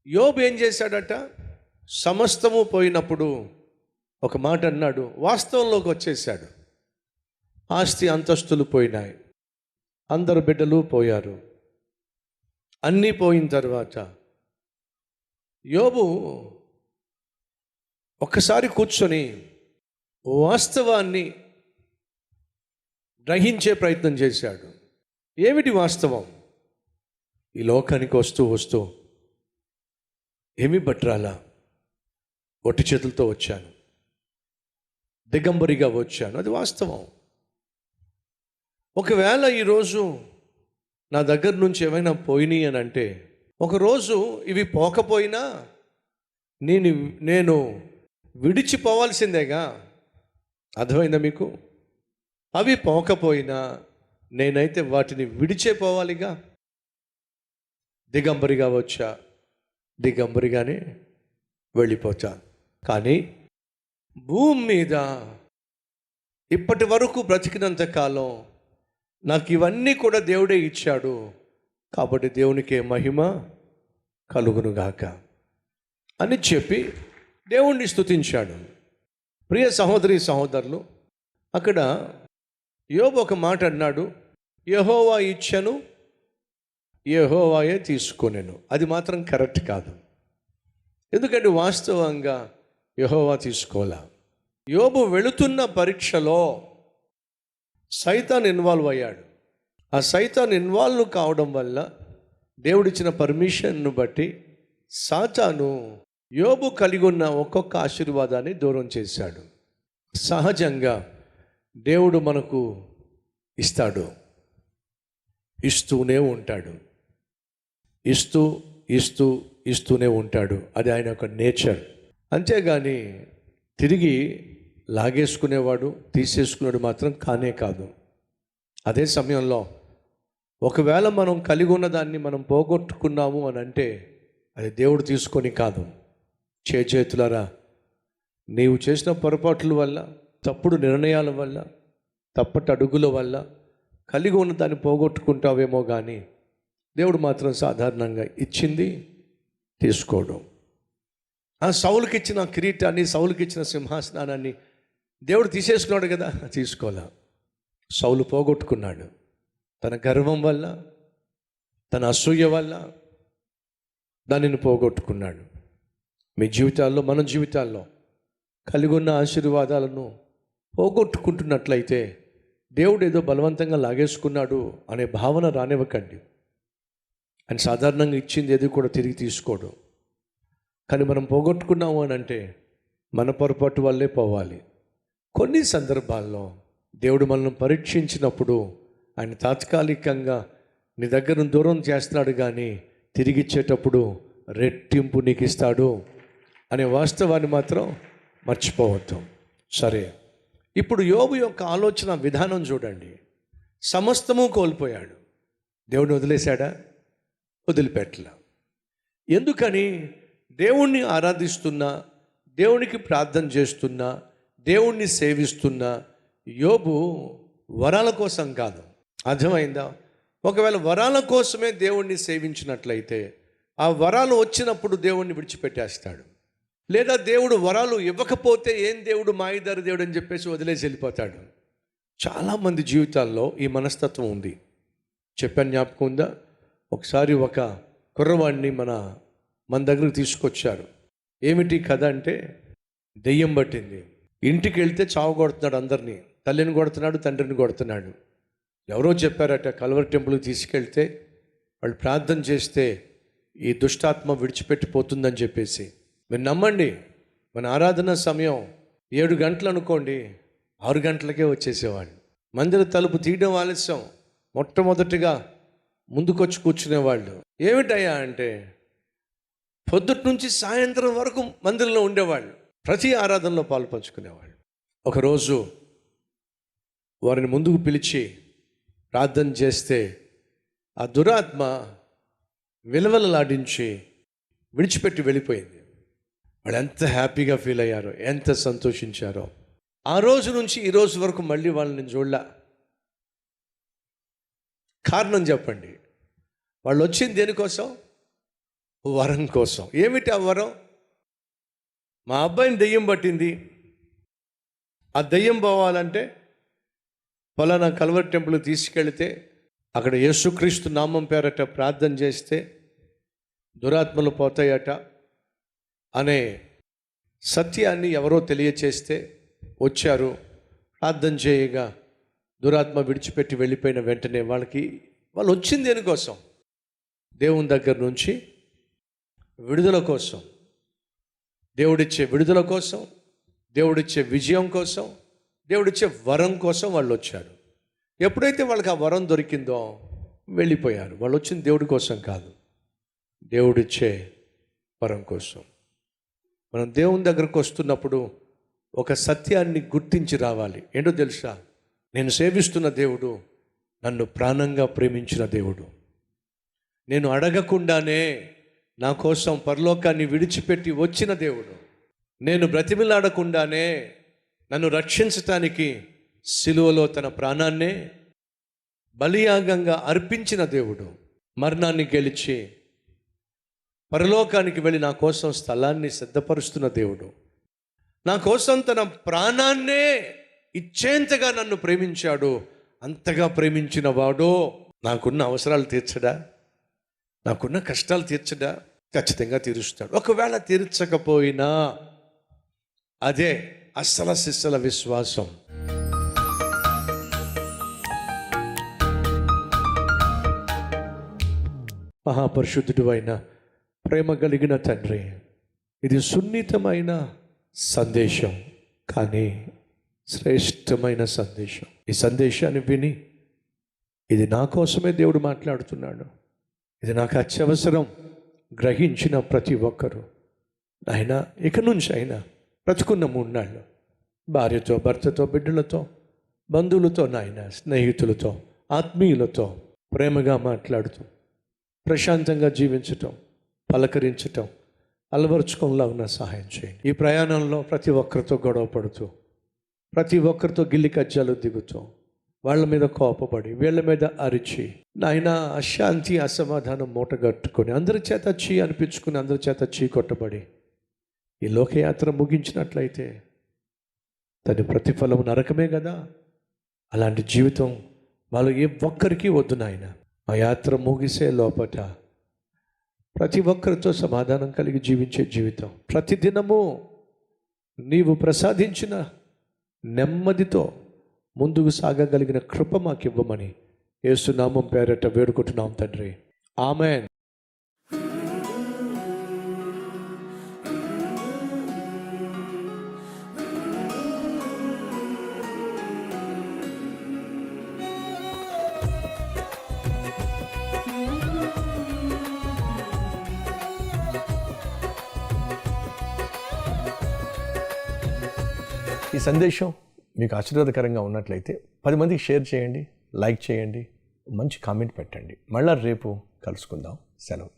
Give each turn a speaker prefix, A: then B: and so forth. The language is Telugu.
A: యోబు ఏం చేశాడట? సమస్తము పోయినప్పుడు ఒక మాట అన్నాడు, వాస్తవంలోకి వచ్చేసాడు. ఆస్తి అంతస్తులు పోయినాయి, అందరు బిడ్డలు పోయారు. అన్నీ పోయిన తర్వాత యోబు ఒక్కసారి కూర్చొని వాస్తవాన్ని గ్రహించే ప్రయత్నం చేశాడు. ఏమిటి వాస్తవం? ఈ లోకానికి వస్తూ ఏమీ పట్టరాలా, ఒట్టి చేతులతో వచ్చాను, దిగంబరిగా వచ్చాను, అది వాస్తవం. ఒకవేళ ఈరోజు నా దగ్గర నుంచి ఏమైనా పోయినాయి అని అంటే, ఒకరోజు ఇవి పోకపోయినా నేను విడిచిపోవాల్సిందేగా. అర్థమైందా మీకు? అవి పోకపోయినా నేనైతే వాటిని విడిచే పోవాలిగా. దిగంబరిగా వచ్చా, దిగంబరిగానే వెళ్ళిపోతా. కానీ భూమి మీద ఇప్పటి వరకు బ్రతికినంత కాలం నాకు ఇవన్నీ కూడా దేవుడే ఇచ్చాడు, కాబట్టి దేవునికే మహిమ కలుగునుగాక అని చెప్పి దేవుణ్ణి స్తుతించాడు. ప్రియ సహోదరి సహోదరులు, అక్కడ యోబు ఒక మాట అన్నాడు, యెహోవా ఇచ్చెను, యెహోవాయే తీసుకొనెను. అది మాత్రం కరెక్ట్ కాదు. ఎందుకంటే వాస్తవంగా యెహోవా తీసుకోవాలా. యోబు వెళుతున్న పరీక్షలో సైతాన్ ఇన్వాల్వ్ అయ్యాడు. ఆ సైతాన్ ఇన్వాల్వ్ కావడం వల్ల దేవుడిచ్చిన పర్మిషన్ను బట్టి సాతాను యోబు కలిగి ఉన్న ఒక్కొక్క ఆశీర్వాదాన్ని దూరం చేశాడు. సహజంగా దేవుడు మనకు ఇస్తాడు, ఇస్తూనే ఉంటాడు, ఇస్తూనే ఉంటాడు. అది ఆయన యొక్క నేచర్. అంతేగాని తిరిగి లాగేసుకునేవాడు, తీసేసుకునేవాడు మాత్రం కానే కాదు. అదే సమయంలో ఒకవేళ మనం కలిగి ఉన్న దాన్ని మనం పోగొట్టుకున్నాము అని అంటే అది దేవుడు తీసుకొని కాదు. చేతులారా, నీవు చేసిన పొరపాట్ల వల్ల, తప్పుడు నిర్ణయాల వల్ల, తప్పటి అడుగుల వల్ల కలిగి ఉన్న దాన్ని పోగొట్టుకుంటావేమో కానీ దేవుడు మాత్రం సాధారణంగా ఇచ్చింది తీసుకోవడం. ఆ సౌలుకి ఇచ్చిన కిరీటాన్ని, సౌలుకి ఇచ్చిన సింహాసనాన్ని దేవుడు తీసేసుకున్నాడు కదా, తీసుకోలే. సౌలు పోగొట్టుకున్నాడు తన గర్వం వల్ల, తన అసూయ వల్ల దానిని పోగొట్టుకున్నాడు. మీ జీవితాల్లో, మన జీవితాల్లో కలిగి ఉన్న ఆశీర్వాదాలను పోగొట్టుకుంటున్నట్లయితే దేవుడు ఏదో బలవంతంగా లాగేసుకున్నాడు అనే భావన రానివ్వకండి. ఆయన సాధారణంగా ఇచ్చింది ఏది కూడా తిరిగి తీసుకోడు. కానీ మనం పోగొట్టుకున్నాము అని అంటే మన పొరపాటు వల్లే పోవాలి. కొన్ని సందర్భాల్లో దేవుడు మనల్ని పరీక్షించినప్పుడు ఆయన తాత్కాలికంగా నీ దగ్గర దూరం చేస్తున్నాడు, కానీ తిరిగి ఇచ్చేటప్పుడు రెట్టింపు నీకు ఇస్తాడు అనే వాస్తవాన్ని మాత్రం మర్చిపోవద్దు. సరే, ఇప్పుడు యోబు యొక్క ఆలోచన విధానం చూడండి. సమస్తము కోల్పోయాడు, దేవుడిని వదిలేశాడా? వదిలిపెట్టలా. ఎందుకని? దేవుణ్ణి ఆరాధిస్తున్నా, దేవునికి ప్రార్థన చేస్తున్నా, దేవుణ్ణి సేవిస్తున్నా యోబు వరాల కోసం కాదు. అర్థమైందా? ఒకవేళ వరాల కోసమే దేవుణ్ణి సేవించినట్లయితే ఆ వరాలు వచ్చినప్పుడు దేవుణ్ణి విడిచిపెట్టేస్తాడు. లేదా దేవుడు వరాలు ఇవ్వకపోతే ఏం దేవుడు, మాయిదారి దేవుడు అని చెప్పేసి వదిలేసి వెళ్ళిపోతాడు. చాలామంది జీవితాల్లో ఈ మనస్తత్వం ఉంది. చెప్పాను, జ్ఞాపకం ఉందా? ఒకసారి ఒక కుర్రవాడిని మన దగ్గరకు తీసుకొచ్చారు. ఏమిటి కథ అంటే, దెయ్యం పట్టింది, ఇంటికి వెళ్తే చావు కొడుతున్నాడు, అందరినీ, తల్లిని కొడుతున్నాడు, తండ్రిని కొడుతున్నాడు. ఎవరో చెప్పారట, కల్వరి టెంపుల్కి తీసుకెళ్తే వాళ్ళు ప్రార్థన చేస్తే ఈ దుష్టాత్మ విడిచిపెట్టిపోతుందని చెప్పేసి. మీరు నమ్మండి, మన ఆరాధన సమయం 7 గంటలు అనుకోండి, 6 గంటలకే వచ్చేసేవాళ్ళు. మందిర తలుపు తీయడం ఆలస్యం, మొట్టమొదటిగా ముందుకొచ్చి కూర్చునేవాళ్ళు. ఏమిటయ్యా అంటే, పొద్దుటి నుంచి సాయంత్రం వరకు మందిరంలో ఉండేవాళ్ళు, ప్రతి ఆరాధనలో పాలు పంచుకునేవాళ్ళు. ఒకరోజు వారిని ముందుకు పిలిచి ప్రార్థన చేస్తే ఆ దురాత్మ విలవలలాడించి విడిచిపెట్టి వెళ్ళిపోయింది. వాళ్ళు ఎంత హ్యాపీగా ఫీల్ అయ్యారో, ఎంత సంతోషించారో. ఆ రోజు నుంచి ఈ రోజు వరకు మళ్ళీ వాళ్ళని చూడలే. కారణం చెప్పండి. వాళ్ళు వచ్చింది దేనికోసం? వరం కోసం. ఏమిటి ఆ వరం? మా అబ్బాయిని దెయ్యం పట్టింది, ఆ దెయ్యం పోవాలంటే ఫలానా కల్వరి టెంపుల్ తీసుకెళ్తే అక్కడ యేసుక్రీస్తు నామం పేరట ప్రార్థన చేస్తే దురాత్మలు పోతాయట అనే సత్యాన్ని ఎవరో తెలియచేస్తే వచ్చారు. ప్రార్థన చేయగా దురాత్మ విడిచిపెట్టి వెళ్ళిపోయిన వెంటనే వాళ్ళు వచ్చింది దేనికోసం? దేవుని దగ్గర నుంచి విడుదల కోసం, దేవుడిచ్చే విడుదల కోసం, దేవుడిచ్చే విజయం కోసం, దేవుడిచ్చే వరం కోసం వాళ్ళు వచ్చారు. ఎప్పుడైతే వాళ్ళకి ఆ వరం దొరికిందో వెళ్ళిపోయారు. వాళ్ళు వచ్చింది దేవుడి కోసం కాదు, దేవుడిచ్చే వరం కోసం. మనం దేవుని దగ్గరకు వస్తున్నప్పుడు ఒక సత్యాన్ని గుర్తించి రావాలి. ఏంటో తెలుసా? నేను సేవిస్తున్న దేవుడు నన్ను ప్రాణంగా ప్రేమించిన దేవుడు. నేను అడగకుండానే నా కోసం పరలోకాన్ని విడిచిపెట్టి వచ్చిన దేవుడు. నేను బ్రతిమిలాడకుండానే నన్ను రక్షించటానికి సిలువలో తన ప్రాణాన్నే బలియాగంగా అర్పించిన దేవుడు. మరణాన్ని గెలిచి పరలోకానికి వెళ్ళి నా కోసం స్థలాన్ని సిద్ధపరుస్తున్న దేవుడు. నా కోసం తన ప్రాణాన్నే ఇచ్చేంతగా నన్ను ప్రేమించాడు. అంతగా ప్రేమించిన వాడు నాకున్న అవసరాలు తీర్చడా? నాకున్న కష్టాలు తీర్చడా? ఖచ్చితంగా తీరుస్తాడు. ఒకవేళ తీర్చకపోయినా అదే అసల సిస్సల విశ్వాసం. మహాపరిశుద్ధుడు అయిన ప్రేమ కలిగిన తండ్రి, ఇది సున్నితమైన సందేశం, కానీ శ్రేష్టమైన సందేశం. ఈ సందేశాన్ని విని ఇది నా కోసమే దేవుడు మాట్లాడుతున్నాడు, ఇది నాకు అత్యవసరం గ్రహించిన ప్రతి ఒక్కరూ అయినా ఇక నుంచి అయినా బ్రతుకున్న 3 నాళ్ళు భార్యతో, భర్తతో, బిడ్డలతో, బంధువులతో, నాయన స్నేహితులతో, ఆత్మీయులతో ప్రేమగా మాట్లాడుతూ ప్రశాంతంగా జీవించటం, పలకరించటం అలవరుచుకోలా ఉన్న సహాయం చేయండి. ఈ ప్రయాణంలో ప్రతి ఒక్కరితో గొడవ పడుతూ, ప్రతి ఒక్కరితో గిల్లి కజ్జాలు దిగుతూ, వాళ్ళ మీద కోపపడి, వీళ్ళ మీద అరిచి, నాయన అశాంతి అసమాధానం మూటగట్టుకొని, అందరి చేత చీ అనిపించుకుని, అందరి చేత చీ కొట్టబడి ఈ లోకయాత్ర ముగించినట్లయితే దాని ప్రతిఫలం నరకమే కదా. అలాంటి జీవితం వాళ్ళు ఏ ఒక్కరికి వద్దు నాయన. ఆ యాత్ర ముగిసే లోపట ప్రతి ఒక్కరితో సమాధానం కలిగి జీవించే జీవితం, ప్రతిదినము నీవు ప్రసాదించిన నెమ్మదితో ముందుకు సాగగలిగిన కృప మాకు ఇవ్వమని యేసు నామం పేరట వేడుకుంటున్నాం తండ్రి. ఆమేన్. ఈ సందేశం మీకు ఆశీర్వాదకరంగా ఉన్నట్లయితే 10 మందికి షేర్ చేయండి, లైక్ చేయండి, మంచి కామెంట్ పెట్టండి. మళ్ళా రేపు కలుసుకుందాం. సెలవు.